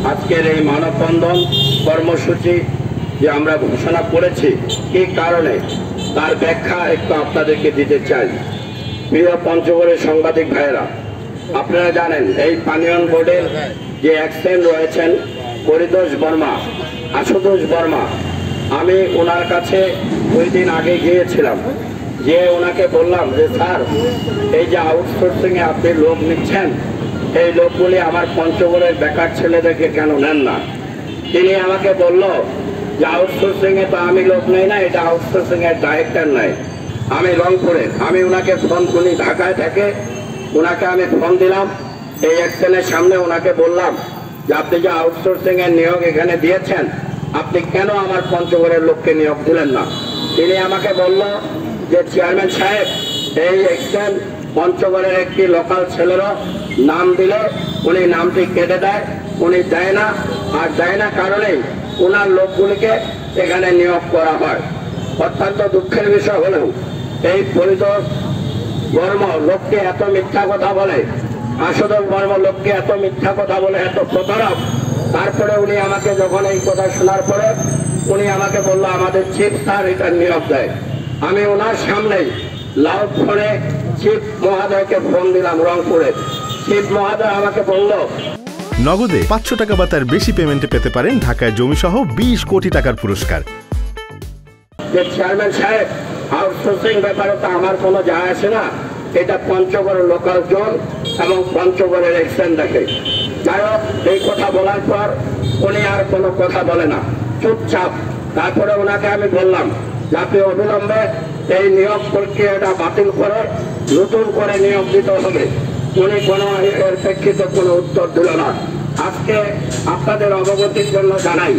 আজকের এই মানববন্ধন কর্মসূচি যে আমরা ঘোষণা করেছি কি কারণে তার ব্যাখ্যা একটু আপনাদেরকে দিতে চাই। প্রিয় পঞ্চগড়ের সাংবাদিক ভাইয়েরা, আপনারা জানেন এই পানীয়ন বোর্ডের যে এক্সেন্ট রয়েছেন পরিতোষ বর্মা, আশুতোষ বর্মা, আমি ওনার কাছে 2 দিন আগে গিয়েছিলাম, যে ওনাকে বললাম যে স্যার, এই যে আউটসোর্সিংয়ে আপনি লোক নিচ্ছেন, এই লোকগুলি আমার পঞ্চগড়ের বেকার ছেলেদেরকে কেন নেন না? তিনি আমাকে বলল যে আউটসোর্সিংয়ে তো আমি লোক নেই না, এটা আউটসোর্সিংয়ের ডাইরেক্টর নাই, আমি রংপুরে। আমি ওনাকে ফোন করি, ঢাকায় থেকে ওনাকে আমি ফোন দিলাম, এই এক্সেলের সামনে ওনাকে বললাম যে আপনি যে আউটসোর্সিংয়ের নিয়োগ এখানে দিয়েছেন, আপনি কেন আমার পঞ্চগড়ের লোককে নিয়োগ দিলেন না? তিনি আমাকে বলল যে চেয়ারম্যান সাহেব, এই এক্সেল পঞ্চগড়ের একটি লোকাল ছেলেরও নাম দিলে উনি নামটি কেটে দেয়, উনি দেয় না, আর দেয় না কারণেই ওনার লোকগুলিকে এখানে নিয়োগ করা হয়। অত্যন্ত দুঃখের বিষয় হলেও এই পরিতোষ বর্মা লোককে এত মিথ্যা কথা বলে, আশুতোষ বর্মা লোককে এত মিথ্যা কথা বলে, এত প্রতারক। তারপরে উনি আমাকে যখন এই কথা শোনার পরে উনি আমাকে বললো আমাদের চিফ স্যার এটা নিয়োগ দেয়। আমি ওনার সামনেই লাউড ফোনে চিফ মহাদয়কে ফোন দিলাম রংপুরে। চিফ মহাদয় আমাকে বলল নগদে 500 টাকা বা তার বেশি পেমেন্টে পেতে পারেন ঢাকায় জমিসহ 20 কোটি টাকার পুরস্কার। যে চেয়ারম্যান সাহেব, আউটসোর্সিং ব্যাপারে তো আমার কোনো যায় আসে না, এটা পঞ্চগড়ের লোকাল জোন এবং পঞ্চগড়ের এক্সেন দেখে। যাই হোক, এই কথা বলার পর উনি আর কোনো কথা বলে না, চুপচাপ। তারপরে ওনাকে আমি বললাম যে আপনি অবিলম্বে এই নিয়োগ প্রক্রিয়াটা বাতিল করে নতুন করে নিয়োগ দিতে হবে। উনি কোনো এর প্রেক্ষিতে কোনো উত্তর দিল না। আজকে আপনাদের অবগতির জন্য জানাই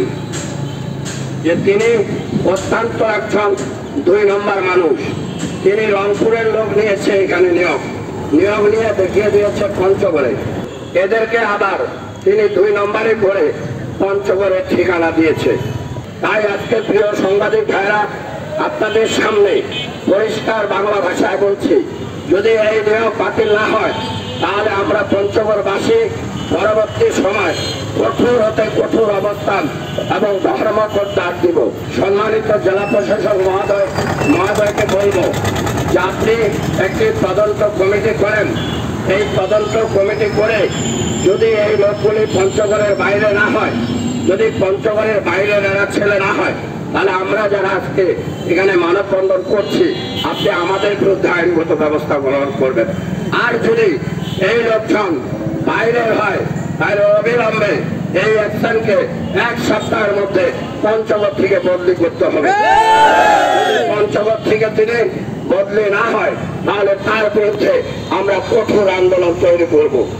যে তিনি অত্যন্ত একজন 2 নম্বর মানুষ। তিনি রংপুরের লোক নিয়েছে এখানে নিয়োগ নিয়ে দেখিয়ে দিয়েছে পঞ্চগড়ে। এদেরকে আবার তিনি 2 নম্বরে করে পঞ্চগড়ের ঠিকানা দিয়েছে। তাই আজকে প্রিয় সাংবাদিক ভাইরা, আপনাদের সামনে পরিষ্কার বাংলা ভাষায় বলছি, যদি এই নিয়োগ বাতিল না হয় তাহলে আমরা পঞ্চগড়বাসী পরবর্তী সময় কঠোর হতে কঠোর অবস্থান এবং ধর্মঘট ডাক দিব। সম্মানিত জেলা প্রশাসক মহোদয়কে বলব যে আপনি একটি তদন্ত কমিটি করেন। এই তদন্ত কমিটি করে যদি এই লোকগুলি পঞ্চগড়ের বাইরে না হয়, যদি পঞ্চগড়ের বাইরে এরা ছেলে না হয়, তাহলে আমরা যারা আজকে এখানে মানববন্ধন করছি, আপনি আমাদের বিরুদ্ধে আইনগত ব্যবস্থা গ্রহণ করবেন। আর যদি এই লোকজন বাইরের হয় তাহলে অবিলম্বে এই অ্যাকশনকে 1 সপ্তাহের মধ্যে পঞ্চগড় থেকে বদলি করতে হবে। পঞ্চগড় থেকে তিনি বদলি না হয় তাহলে তার বিরুদ্ধে আমরা কঠোর আন্দোলন তৈরি করব।